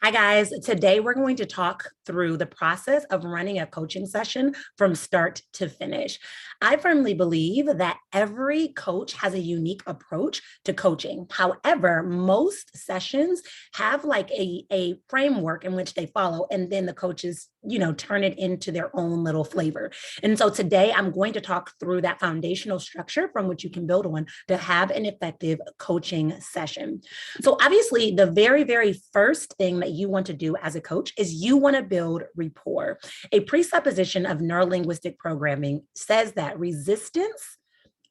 Hi, guys. Today, we're going to talk through the process of running a coaching session from start to finish. I firmly believe that every coach has a unique approach to coaching. However, most sessions have like a framework in which they follow, and then the coaches, turn it into their own little flavor. And so today, I'm going to talk through that foundational structure from which you can build on to have an effective coaching session. So obviously, the very, very first thing that you want to do as a coach is you want to build rapport. A presupposition of neurolinguistic programming says that resistance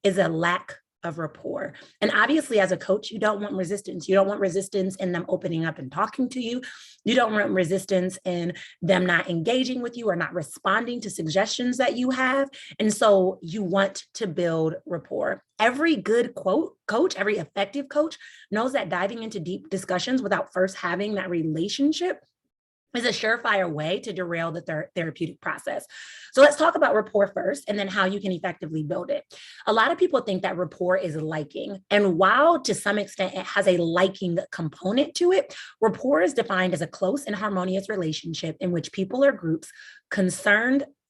is a lack of rapport. And obviously, as a coach, you don't want resistance. You don't want resistance in them opening up and talking to you. You don't want resistance in them not engaging with you or not responding to suggestions that you have. And so you want to build rapport. Every good coach, every effective coach knows that diving into deep discussions without first having that relationship is a surefire way to derail the therapeutic process. So let's talk about rapport first and then how you can effectively build it. A lot of people think that rapport is liking. And while to some extent it has a liking component to it, rapport is defined as a close and harmonious relationship in which people or groups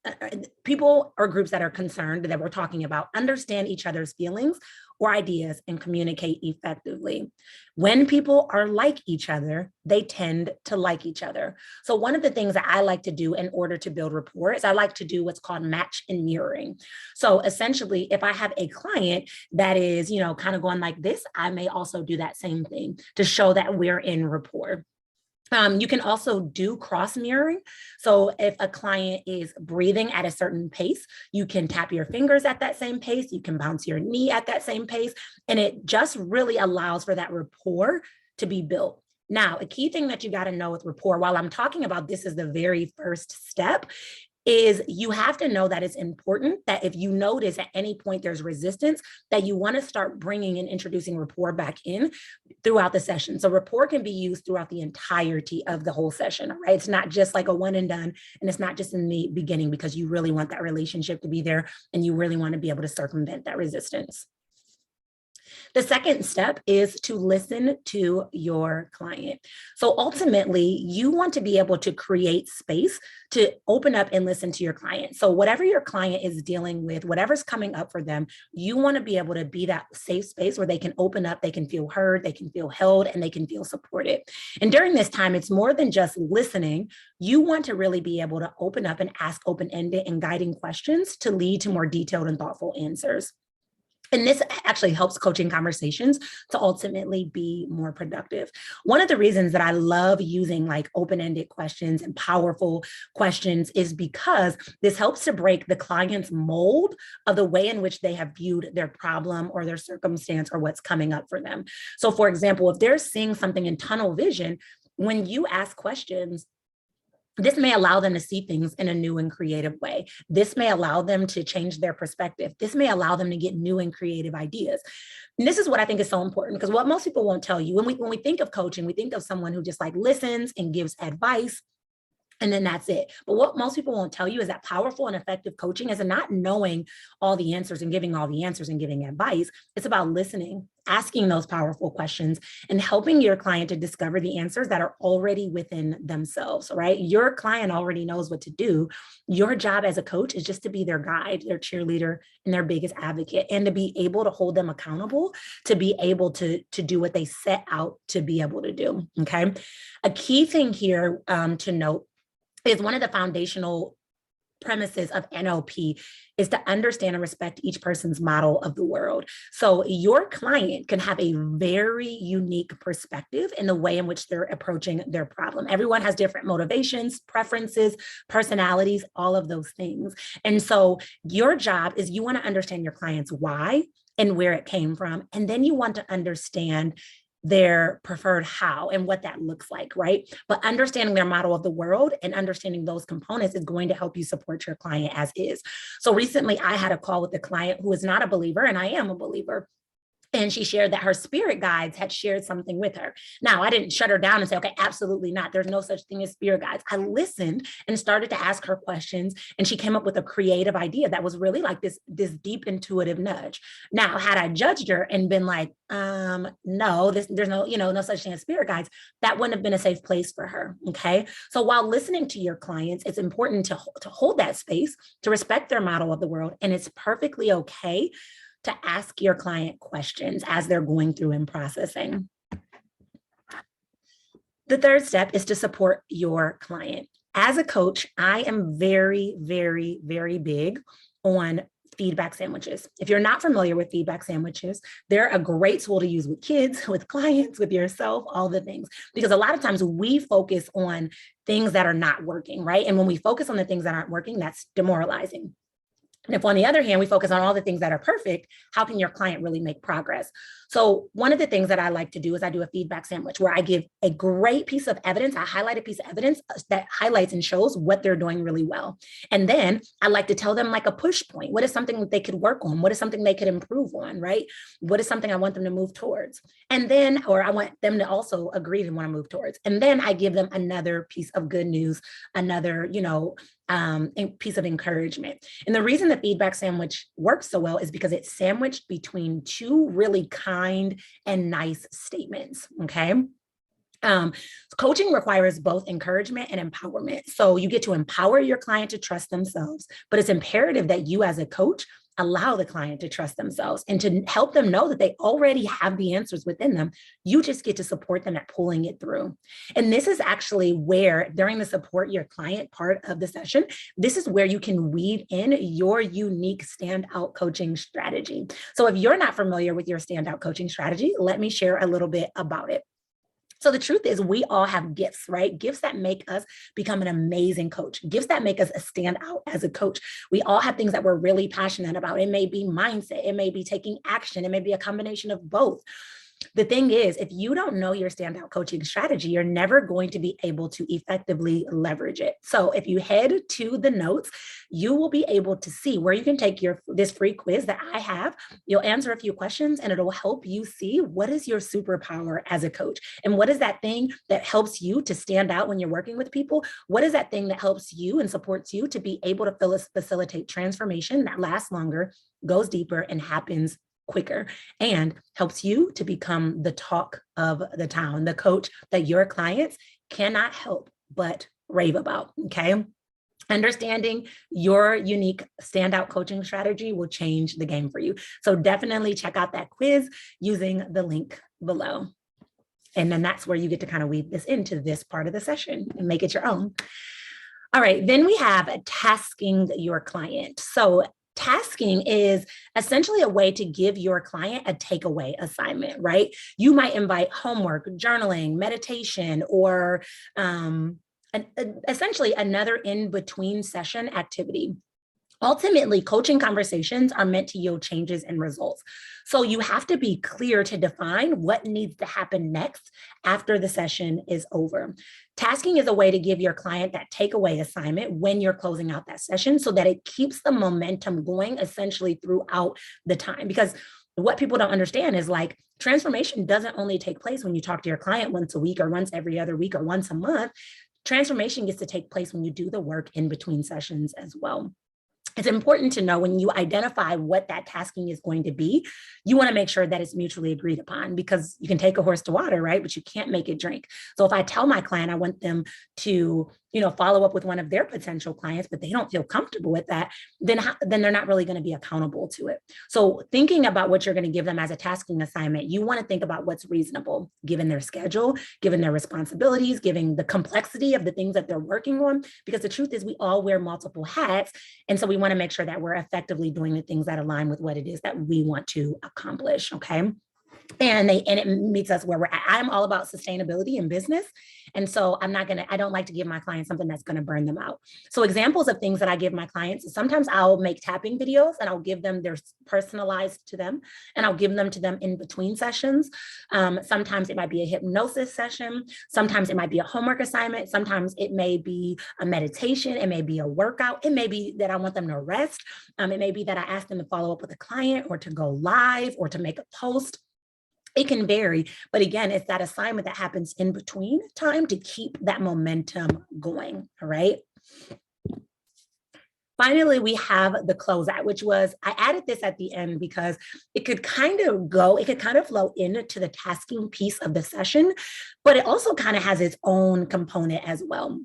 that are concerned that we're talking about understand each other's feelings or ideas and communicate effectively. When people are like each other, they tend to like each other. So one of the things that I like to do in order to build rapport is I like to do what's called match and mirroring. So essentially, if I have a client that is, kind of going like this, I may also do that same thing to show that we're in rapport. You can also do cross mirroring. So if a client is breathing at a certain pace, you can tap your fingers at that same pace. You can bounce your knee at that same pace. And it just really allows for that rapport to be built. Now, a key thing that you got to know with rapport, while I'm talking about this is the very first step, is you have to know that it's important that if you notice at any point there's resistance, that you want to start bringing and introducing rapport back in throughout the session. So rapport can be used throughout the entirety of the whole session, right? It's not just like a one and done, and it's not just in the beginning because you really want that relationship to be there and you really want to be able to circumvent that resistance. The second step is to listen to your client. So ultimately, you want to be able to create space to open up and listen to your client. So whatever your client is dealing with, whatever's coming up for them, you want to be able to be that safe space where they can open up, they can feel heard, they can feel held, and they can feel supported. And during this time, it's more than just listening. You want to really be able to open up and ask open-ended and guiding questions to lead to more detailed and thoughtful answers. And this actually helps coaching conversations to ultimately be more productive. One of the reasons that I love using like open-ended questions and powerful questions is because this helps to break the client's mold of the way in which they have viewed their problem or their circumstance or what's coming up for them. So for example, if they're seeing something in tunnel vision, when you ask questions, this may allow them to see things in a new and creative way. This may allow them to change their perspective. This may allow them to get new and creative ideas. And this is what I think is so important, because what most people won't tell you, when we think of coaching, we think of someone who just like listens and gives advice, and then that's it. But what most people won't tell you is that powerful and effective coaching is not knowing all the answers and giving all the answers and giving advice. It's about listening, asking those powerful questions, and helping your client to discover the answers that are already within themselves, right? Your client already knows what to do. Your job as a coach is just to be their guide, their cheerleader, and their biggest advocate, and to be able to hold them accountable, to be able to do what they set out to be able to do, okay? A key thing here to note is one of the foundational premises of NLP is to understand and respect each person's model of the world. So your client can have a very unique perspective in the way in which they're approaching their problem. Everyone has different motivations, preferences, personalities, all of those things. And so your job is you want to understand your client's why and where it came from. And then you want to understand their preferred how and what that looks like, right? But understanding their model of the world and understanding those components is going to help you support your client as is. So recently I had a call with a client who is not a believer, and I am a believer. And she shared that her spirit guides had shared something with her. Now, I didn't shut her down and say, okay, absolutely not. There's no such thing as spirit guides. I listened and started to ask her questions. And she came up with a creative idea that was really like this deep intuitive nudge. Now, had I judged her and been like, no, there's no, no such thing as spirit guides, that wouldn't have been a safe place for her. Okay. So while listening to your clients, it's important to hold that space, to respect their model of the world. And it's perfectly okay to ask your client questions as they're going through and processing. The third step is to support your client. As a coach, I am very, very, very big on feedback sandwiches. If you're not familiar with feedback sandwiches, they're a great tool to use with kids, with clients, with yourself, all the things. Because a lot of times we focus on things that are not working, right? And when we focus on the things that aren't working, that's demoralizing. And if on the other hand, we focus on all the things that are perfect, how can your client really make progress? So one of the things that I like to do is I do a feedback sandwich where I give a great piece of evidence. I highlight a piece of evidence that highlights and shows what they're doing really well. And then I like to tell them like a push point. What is something that they could work on? What is something they could improve on, right? What is something I want them to move towards? And then, or I want them to also agree to want to move towards. And then I give them another piece of good news, another, piece of encouragement. And the reason the feedback sandwich works so well is because it's sandwiched between two really kind and nice statements. Okay. Coaching requires both encouragement and empowerment. So you get to empower your client to trust themselves, but it's imperative that you as a coach allow the client to trust themselves and to help them know that they already have the answers within them. You just get to support them at pulling it through. And this is actually where, during the support your client part of the session, this is where you can weave in your unique standout coaching strategy. So if you're not familiar with your standout coaching strategy, let me share a little bit about it. So the truth is we all have gifts, right? Gifts that make us become an amazing coach, gifts that make us stand out as a coach. We all have things that we're really passionate about. It may be mindset, it may be taking action, it may be a combination of both. The thing is, if you don't know your standout coaching strategy, you're never going to be able to effectively leverage it. So if you head to the notes, you will be able to see where you can take this free quiz that I have. You'll answer a few questions and it'll help you see what is your superpower as a coach and what is that thing that helps you to stand out when you're working with people? What is that thing that helps you and supports you to be able to facilitate transformation that lasts longer, goes deeper, and happens quicker, and helps you to become the talk of the town, the coach that your clients cannot help but rave about, okay? Understanding your unique standout coaching strategy will change the game for you. So definitely check out that quiz using the link below. And then that's where you get to kind of weave this into this part of the session and make it your own. All right, then we have tasking your client. So tasking is essentially a way to give your client a takeaway assignment, right? You might invite homework, journaling, meditation, or essentially another in-between session activity. Ultimately, coaching conversations are meant to yield changes and results. So you have to be clear to define what needs to happen next after the session is over. Tasking is a way to give your client that takeaway assignment when you're closing out that session so that it keeps the momentum going essentially throughout the time. Because what people don't understand is like transformation doesn't only take place when you talk to your client once a week or once every other week or once a month. Transformation gets to take place when you do the work in between sessions as well. It's important to know when you identify what that tasking is going to be, you want to make sure that it's mutually agreed upon, because you can take a horse to water, right? But you can't make it drink. So if I tell my client I want them to, follow up with one of their potential clients, but they don't feel comfortable with that, then they're not really going to be accountable to it. So thinking about what you're going to give them as a tasking assignment, you want to think about what's reasonable, given their schedule, given their responsibilities, given the complexity of the things that they're working on, because the truth is we all wear multiple hats. And so we want to make sure that we're effectively doing the things that align with what it is that we want to accomplish, okay? and it meets us where we're at. I'm all about sustainability in business. And so I don't like to give my clients something that's going to burn them out. So examples of things that I give my clients is sometimes I'll make tapping videos and I'll give them, they're personalized to them, and I'll give them to them in between sessions. Sometimes it might be a hypnosis session. Sometimes it might be a homework assignment. Sometimes it may be a meditation. It may be a workout. It may be that I want them to rest. It may be that I ask them to follow up with a client or to go live or to make a post. It can vary, but again, it's that assignment that happens in between time to keep that momentum going, all right? Finally, we have the closeout, which was, I added this at the end because it could kind of flow into the tasking piece of the session, but it also kind of has its own component as well.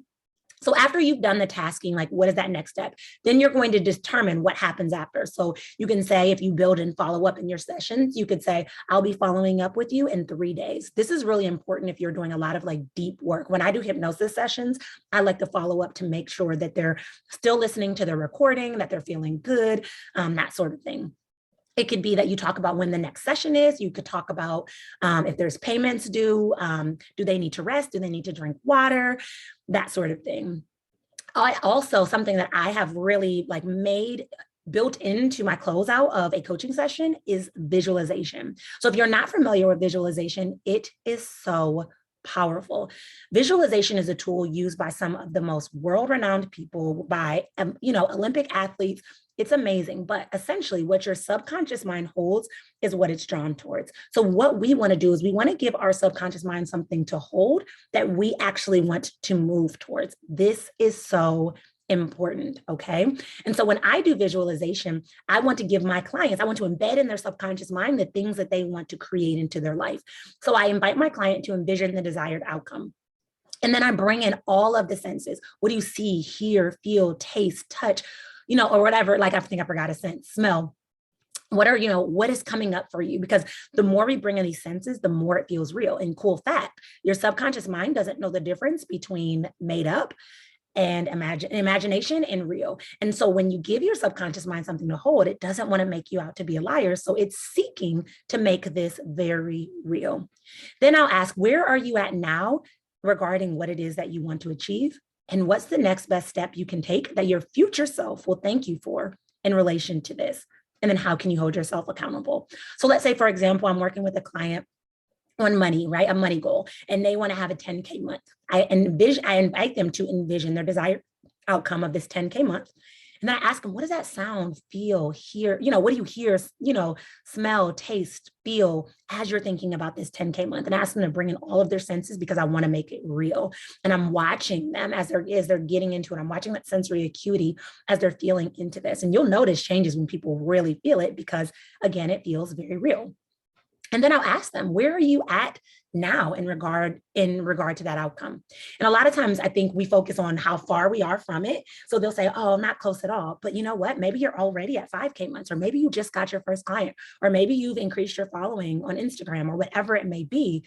So after you've done the tasking, like what is that next step? Then you're going to determine what happens after. So you can say, if you build and follow up in your sessions, you could say, I'll be following up with you in 3 days. This is really important if you're doing a lot of like deep work. When I do hypnosis sessions, I like to follow up to make sure that they're still listening to the recording, that they're feeling good, that sort of thing. It could be that you talk about when the next session is. You could talk about if there's payments due, do they need to rest? Do they need to drink water? That sort of thing. Something that I have really like built into my closeout of a coaching session is visualization. So if you're not familiar with visualization, it is so powerful. Visualization is a tool used by some of the most world-renowned people, by Olympic athletes. It's amazing, but essentially what your subconscious mind holds is what it's drawn towards. So what we want to do is we want to give our subconscious mind something to hold that we actually want to move towards. This is so important, okay? And so when I do visualization, I want to give my clients, I want to embed in their subconscious mind the things that they want to create into their life. So I invite my client to envision the desired outcome. And then I bring in all of the senses. What do you see, hear, feel, taste, touch, or whatever? Like, I think I forgot a sense, smell. What is coming up for you? Because the more we bring in these senses, the more it feels real. And cool fact, your subconscious mind doesn't know the difference between made up and imagination and real. And so when you give your subconscious mind something to hold, it doesn't want to make you out to be a liar. So it's seeking to make this very real. Then I'll ask, where are you at now regarding what it is that you want to achieve? And what's the next best step you can take that your future self will thank you for in relation to this? And then how can you hold yourself accountable? So let's say, for example, I'm working with a client on money, right? A money goal, and they want to have a 10K month. I invite them to envision their desired outcome of this 10K month. And then I ask them, what does that sound, feel, hear? What do you hear, smell, taste, feel as you're thinking about this 10K month? And I ask them to bring in all of their senses because I want to make it real. And I'm watching them as they're getting into it. I'm watching that sensory acuity as they're feeling into this. And you'll notice changes when people really feel it because, again, it feels very real. And then I'll ask them, where are you at now in regard to that outcome? And a lot of times I think we focus on how far we are from it. So they'll say, oh, I'm not close at all. But you know what? Maybe you're already at 5K months, or maybe you just got your first client, or maybe you've increased your following on Instagram, or whatever it may be.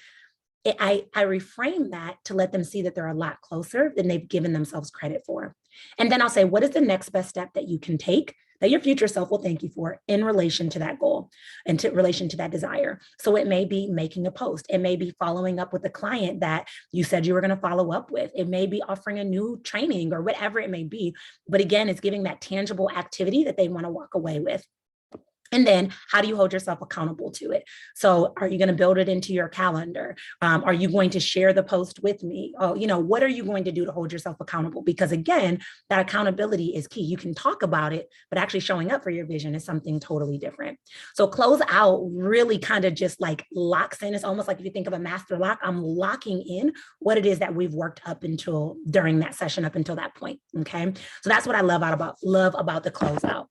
I reframe that to let them see that they're a lot closer than they've given themselves credit for. And then I'll say, what is the next best step that you can take that your future self will thank you for in relation to that goal and in relation to that desire? So it may be making a post. It may be following up with a client that you said you were going to follow up with. It may be offering a new training or whatever it may be. But again, it's giving that tangible activity that they want to walk away with. And then how do you hold yourself accountable to it? So are you going to build it into your calendar? Are you going to share the post with me? Oh, what are you going to do to hold yourself accountable? Because again, that accountability is key. You can talk about it, but actually showing up for your vision is something totally different. So close out really kind of just like locks in. It's almost like if you think of a master lock, I'm locking in what it is that we've worked up until during that session up until that point. Okay. So that's what I love about the closeout.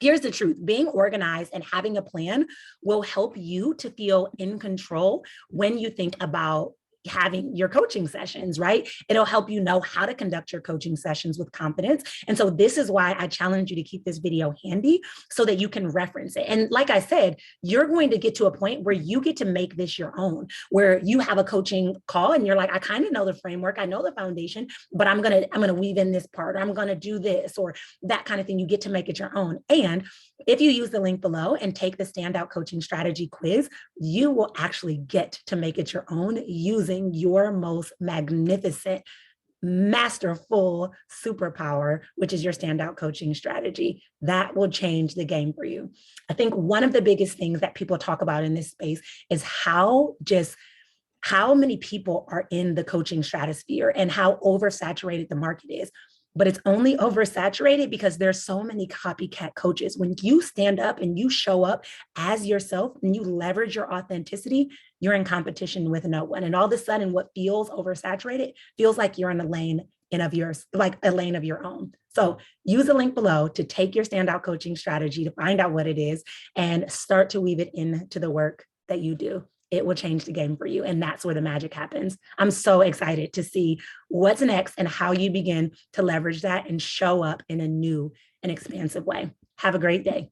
Here's the truth. Being organized and having a plan will help you to feel in control when you think about having your coaching sessions, right? It'll help you know how to conduct your coaching sessions with confidence. And so this is why I challenge you to keep this video handy so that you can reference it. And like I said, you're going to get to a point where you get to make this your own, where you have a coaching call and you're like, I kind of know the framework, I know the foundation, but I'm gonna weave in this part, or I'm gonna do this, or that kind of thing. You get to make it your own. And if you use the link below and take the standout coaching strategy quiz, you will actually get to make it your own using your most magnificent, masterful superpower, which is your standout coaching strategy. That will change the game for you. I think one of the biggest things that people talk about in this space is how many people are in the coaching stratosphere and how oversaturated the market is. But it's only oversaturated because there's so many copycat coaches. When you stand up and you show up as yourself and you leverage your authenticity, you're in competition with no one. And all of a sudden, what feels oversaturated feels like you're in a lane of yours, like a lane of your own. So use the link below to take your standout coaching strategy, to find out what it is and start to weave it into the work that you do. It will change the game for you. And that's where the magic happens. I'm so excited to see what's next and how you begin to leverage that and show up in a new and expansive way. Have a great day.